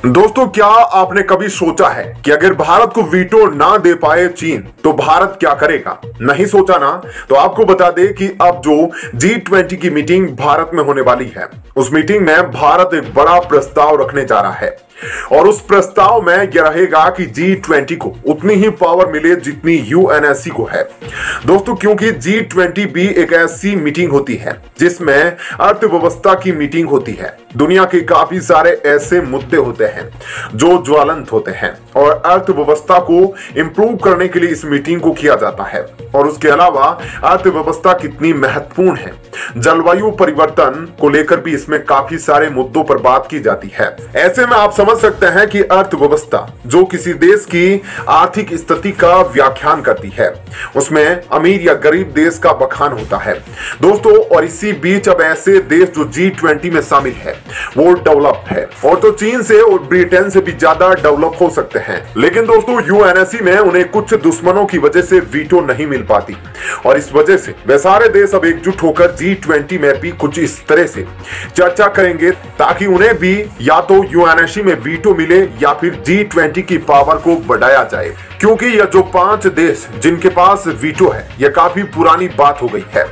दोस्तों, क्या आपने कभी सोचा है कि अगर भारत को वीटो ना दे पाए चीन तो भारत क्या करेगा? नहीं सोचा ना? तो आपको बता दें कि अब जो G20 की मीटिंग भारत में होने वाली है, उस मीटिंग में भारत एक बड़ा प्रस्ताव रखने जा रहा है और उस प्रस्ताव में यह रहेगा कि G20 को उतनी ही पावर मिले जितनी UNSC को है। दोस्तों, क्योंकि G20 भी एक ऐसी मीटिंग होती है जिसमें अर्थव्यवस्था की मीटिंग होती है। दुनिया के काफी सारे ऐसे मुद्दे होते हैं जो ज्वलंत होते हैं और अर्थव्यवस्था को इंप्रूव करने के लिए इस मीटिंग को किया जाता है। और उसके अलावा अर्थव्यवस्था कितनी महत्वपूर्ण है, जलवायु परिवर्तन को लेकर भी इसमें काफी सारे मुद्दों पर बात की जाती है। ऐसे में आप समझ सकते हैं कि अर्थव्यवस्था जो किसी देश की आर्थिक स्थिति का व्याख्यान करती है, उसमें अमीर या गरीब देश का बखान होता है दोस्तों। और इसी बीच अब ऐसे देश जो G20 में शामिल है वो डेवलप है और तो चीन से और ब्रिटेन से भी ज्यादा डेवलप हो सकते हैं। लेकिन दोस्तों, UNSC में उन्हें कुछ दुश्मनों की वजह से वीटो नहीं मिल पाती और इस वजह से वे सारे देश अब एकजुट होकर G20 में भी कुछ इस तरह से चर्चा करेंगे ताकि उन्हें भी या तो UNSC में वीटो मिले या फिर G20 की पावर को बढ़ाया जाए। क्योंकि यह जो 5 देश जिनके पास वीटो है, यह काफी पुरानी बात हो गई है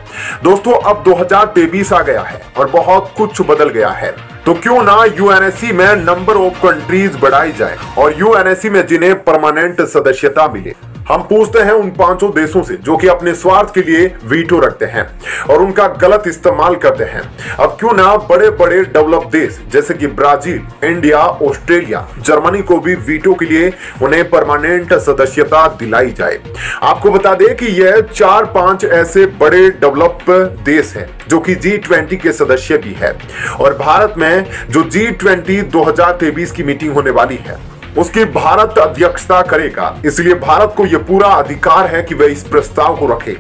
दोस्तों। अब 2023 आ गया है और बहुत कुछ बदल गया है, तो क्यों ना UNSC में नंबर ऑफ कंट्रीज बढ़ाई जाए और UNSC में जिन्हें परमानेंट सदस्यता मिले। हम पूछते हैं उन 5 देशों से जो कि अपने स्वार्थ के लिए वीटो रखते हैं और उनका गलत इस्तेमाल करते हैं। अब क्यों ना बड़े बड़े डेवलप देश जैसे कि ब्राजील, इंडिया, ऑस्ट्रेलिया, जर्मनी को भी वीटो के लिए उन्हें परमानेंट सदस्यता दिलाई जाए। आपको बता दें कि यह 4-5 ऐसे बड़े डेवलप देश हैं जो कि G20 के सदस्य भी है और भारत में जो G20 2023 की मीटिंग होने वाली है उसकी भारत अध्यक्षता करेगा। इसलिए भारत को यह पूरा अधिकार है कि वह इस प्रस्ताव को रखे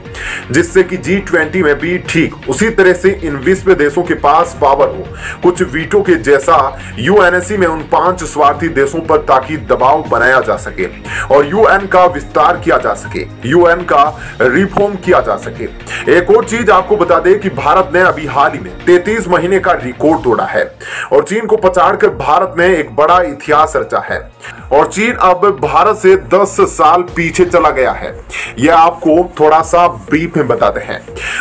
जिससे कि G20 में भी ठीक उसी तरह से इन विश्व देशों के पास पावर हो, कुछ वीटो के जैसा UNSC में उन 5 स्वार्थी देशों पर, ताकि दबाव बनाया जा सके और UN का विस्तार किया जा सके, UN का रिफॉर्म किया जा सके। एक और चीज आपको बता दें कि भारत ने अभी हाल ही में 33 महीने का रिकॉर्ड तोड़ा है और चीन को पछाड़कर भारत ने एक बड़ा इतिहास रचा है और चीन अब भारत से 10 साल पीछे चला गया है। यह आपको थोड़ा सा ब्रीफ में बताते हैं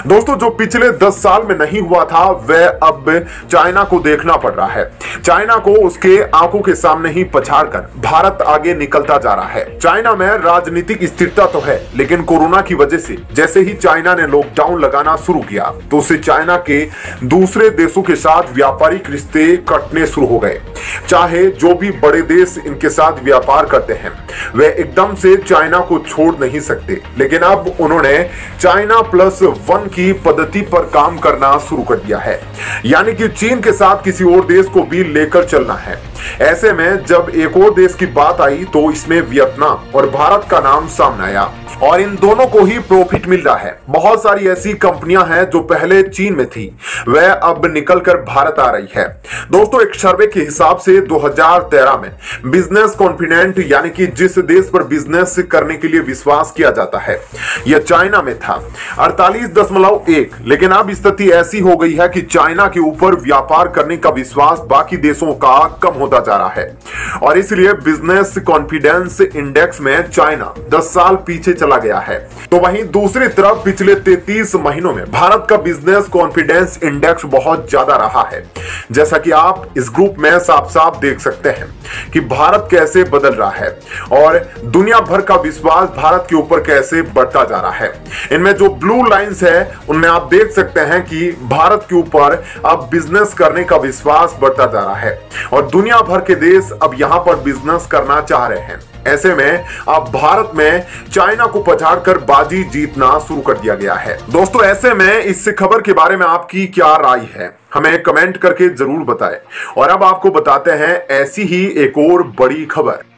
दोस्तों। जो पिछले 10 साल में नहीं हुआ था वह अब चाइना को देखना पड़ रहा है। चाइना को उसके आंखों के सामने ही पछाड़कर भारत आगे निकलता जा रहा है। चाइना में राजनीतिक स्थिरता तो है, लेकिन कोरोना की वजह से जैसे ही चाइना ने लॉकडाउन लगाना शुरू किया तो उससे चाइना के दूसरे देशों के साथ व्यापारिक रिश्ते कटने शुरू हो गए। चाहे जो भी बड़े देश इनके साथ व्यापार करते हैं वे एकदम से चाइना को छोड़ नहीं सकते, लेकिन अब उन्होंने China+1 की पद्धति पर काम करना शुरू कर दिया है, यानी कि चीन के साथ किसी और देश को भी लेकर चलना है। ऐसे में जब एक और देश की बात आई तो इसमें वियतनाम और भारत का नाम सामने आया और इन दोनों को ही प्रॉफिट मिल रहा है। बहुत सारी ऐसी कंपनियां हैं जो पहले चीन में थी, वह अब निकलकर भारत आ रही है दोस्तों। एक सर्वे के हिसाब से 2013 में बिजनेस कॉन्फिडेंट, यानी कि जिस देश पर बिजनेस करने के लिए विश्वास किया जाता है, यह चाइना में था 48.1। लेकिन अब स्थिति ऐसी हो गई है कि चाइना के ऊपर व्यापार करने का विश्वास बाकी देशों का कम होता जा रहा है और इसलिए बिजनेस कॉन्फिडेंस इंडेक्स में चाइना 10 साल पीछे चला गया है। तो वहीं दूसरी तरफ पिछले 33 महीनों में भारत का बिजनेस कॉन्फिडेंस इंडेक्स बहुत ज्यादा रहा है। जैसा कि आप इस ग्रुप में साफ साफ देख सकते हैं कि भारत कैसे बदल रहा है और दुनिया भर का विश्वास भारत के ऊपर कैसे बढ़ता जा रहा है। इनमें जो ब्लू लाइंस है उनमें आप देख सकते हैं कि भारत के ऊपर अब बिजनेस करने का विश्वास बढ़ता जा रहा है और दुनिया भर के देश अब यहां पर बिजनेस करना चाह रहे हैं। ऐसे में अब भारत में चाइना को पछाड़कर बाजी जीतना शुरू कर दिया गया है दोस्तों। ऐसे में इस खबर के बारे में आपकी क्या राय है, हमें कमेंट करके जरूर बताएं। और अब आपको बताते हैं ऐसी ही एक और बड़ी खबर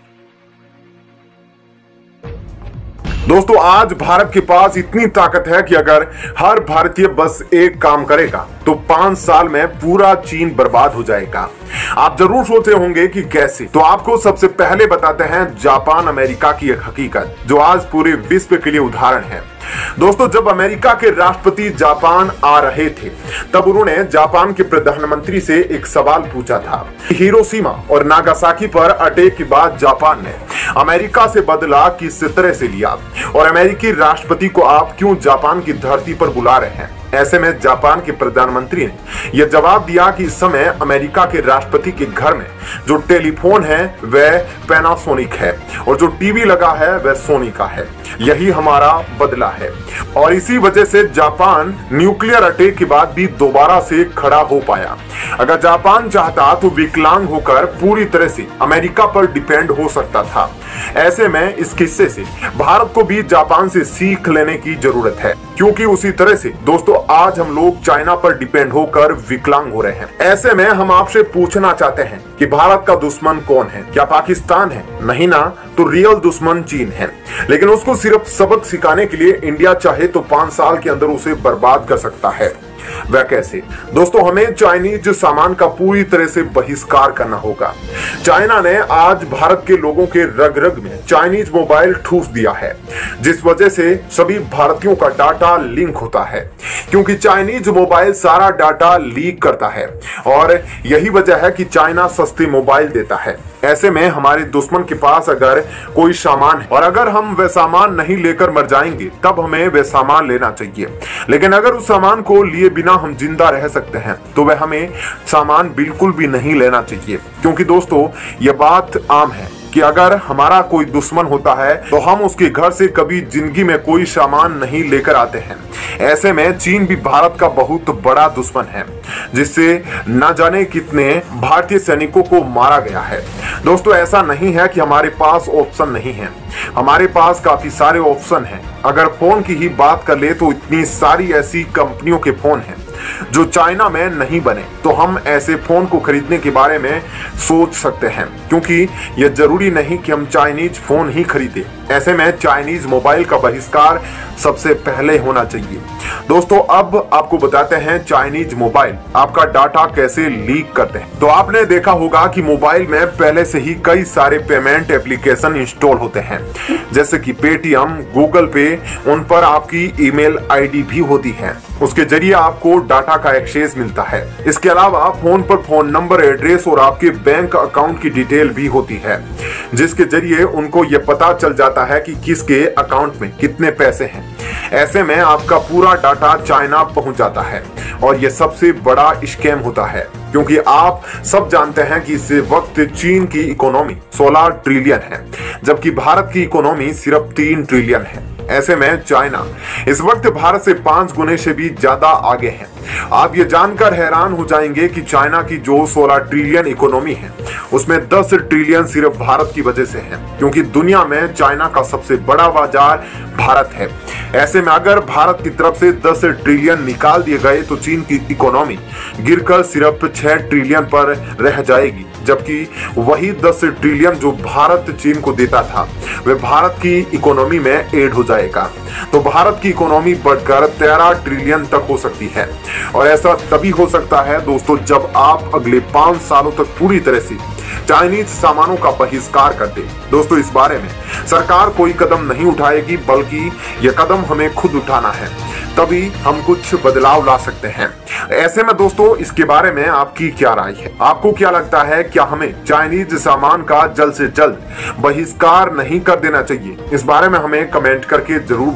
दोस्तों। आज भारत के पास इतनी ताकत है कि अगर हर भारतीय बस एक काम करेगा तो 5 साल में पूरा चीन बर्बाद हो जाएगा। आप जरूर सोचे होंगे कि कैसे, तो आपको सबसे पहले बताते हैं जापान अमेरिका की एक हकीकत जो आज पूरे विश्व के लिए उदाहरण है। दोस्तों, जब अमेरिका के राष्ट्रपति जापान आ रहे थे तब उन्होंने जापान के प्रधानमंत्री से एक सवाल पूछा था। हिरोशिमा और नागासाकी पर अटैक के बाद जापान ने अमेरिका से बदला किस तरह से लिया और अमेरिकी राष्ट्रपति को आप क्यों जापान की धरती पर बुला रहे हैं। ऐसे में जापान के प्रधानमंत्री ने यह जवाब दिया कि इस समय अमेरिका के राष्ट्रपति के घर में जो टेलीफोन है वह पैनासोनिक है और जो टीवी लगा है वह सोनी का है। यही हमारा बदला है और इसी वजह से जापान न्यूक्लियर अटैक के बाद भी दोबारा से खड़ा हो पाया। अगर जापान चाहता तो विकलांग होकर पूरी तरह से अमेरिका पर डिपेंड हो सकता था। ऐसे में इस किस्से से भारत को भी जापान से सीख लेने की जरूरत है, क्योंकि उसी तरह से दोस्तों आज हम लोग चाइना पर डिपेंड होकर विकलांग हो रहे हैं। ऐसे में हम आपसे पूछना चाहते हैं कि भारत का दुश्मन कौन है? क्या पाकिस्तान है? नहीं ना, तो रियल दुश्मन चीन है। लेकिन उसको सिर्फ सबक सिखाने के लिए इंडिया चाहे तो 5 साल के अंदर उसे बर्बाद कर सकता है। वह कैसे? दोस्तों, हमें चाइनीज सामान का पूरी तरह से बहिष्कार करना होगा। चाइना ने आज भारत के लोगों के रग रग में चाइनीज मोबाइल ठूस दिया है, जिस वजह से सभी भारतीयों का डाटा लिंक होता है, क्योंकि चाइनीज मोबाइल सारा डाटा लीक करता है और यही वजह है कि चाइना सस्ते मोबाइल देता है। ऐसे में हमारे दुश्मन के पास अगर कोई सामान है और अगर हम वह सामान नहीं लेकर मर जाएंगे तब हमें वह सामान लेना चाहिए। लेकिन अगर उस सामान को लिए बिना हम जिंदा रह सकते हैं तो वह हमें सामान बिल्कुल भी नहीं लेना चाहिए, क्योंकि दोस्तों यह बात आम है कि अगर हमारा कोई दुश्मन होता है तो हम उसके घर से कभी जिंदगी में कोई सामान नहीं लेकर आते हैं। ऐसे में चीन भी भारत का बहुत बड़ा दुश्मन है, जिससे न जाने कितने भारतीय सैनिकों को मारा गया है। दोस्तों, ऐसा नहीं है कि हमारे पास ऑप्शन नहीं है, हमारे पास काफी सारे ऑप्शन हैं। अगर फोन की ही बात कर ले तो इतनी सारी ऐसी कंपनियों के फोन हैं जो चाइना में नहीं बने, तो हम ऐसे फोन को खरीदने के बारे में सोच सकते हैं, क्योंकि यह जरूरी नहीं कि हम चाइनीज फोन ही खरीदें। ऐसे में चाइनीज मोबाइल का बहिष्कार सबसे पहले होना चाहिए। दोस्तों, अब आपको बताते हैं चाइनीज मोबाइल आपका डाटा कैसे लीक करते हैं। तो आपने देखा होगा कि मोबाइल में पहले से ही कई सारे पेमेंट एप्लीकेशन इंस्टॉल होते हैं, जैसे कि पेटीएम, गूगल पे, उन पर आपकी ईमेल आईडी भी होती है। उसके जरिए आपको डाटा का एक्सेस मिलता है। इसके अलावा फोन पर फोन नंबर, एड्रेस और आपके बैंक अकाउंट की डिटेल भी होती है, जिसके जरिए उनको यह पता चल जाता है कि किसके अकाउंट में कितने पैसे हैं। ऐसे में आपका पूरा डाटा चाइना पहुंच जाता है और यह सबसे बड़ा स्कैम होता है, क्योंकि आप सब जानते हैं कि इस वक्त चीन की इकोनॉमी 16 ट्रिलियन है, जबकि भारत की इकोनॉमी सिर्फ 3 ट्रिलियन है। ऐसे में चाइना इस वक्त भारत से 5 गुने से भी ज्यादा आगे है। आप ये जानकर हैरान हो जाएंगे कि चाइना की जो 16 ट्रिलियन इकोनॉमी है उसमें 10 ट्रिलियन सिर्फ भारत की वजह से है, क्योंकि दुनिया में चाइना का सबसे बड़ा बाजार भारत है। ऐसे में अगर भारत की तरफ से 10 ट्रिलियन निकाल दिए गए तो चीन की इकोनॉमी गिरकर सिर्फ 6 ट्रिलियन पर रह जाएगी, जबकि वही 10 ट्रिलियन जो भारत चीन को देता था वह भारत की इकोनॉमी में ऐड हो जाएगा। तो भारत की इकोनॉमी बढ़कर 13 ट्रिलियन तक हो सकती है और ऐसा तभी हो सकता है दोस्तों जब आप अगले 5 सालों तक पूरी तरह से चाइनीज सामानों का बहिष्कार कर दे। दोस्तों, इस बारे में सरकार कोई कदम नहीं उठाएगी, बल्कि यह कदम हमें खुद उठाना है, तभी हम कुछ बदलाव ला सकते हैं। ऐसे में दोस्तों, इसके बारे में आपकी क्या राय है? आपको क्या लगता है, क्या हमें चाइनीज सामान का जल्द से जल्द बहिष्कार नहीं कर देना चाहिए? इस बारे में हमें कमेंट करके जरूर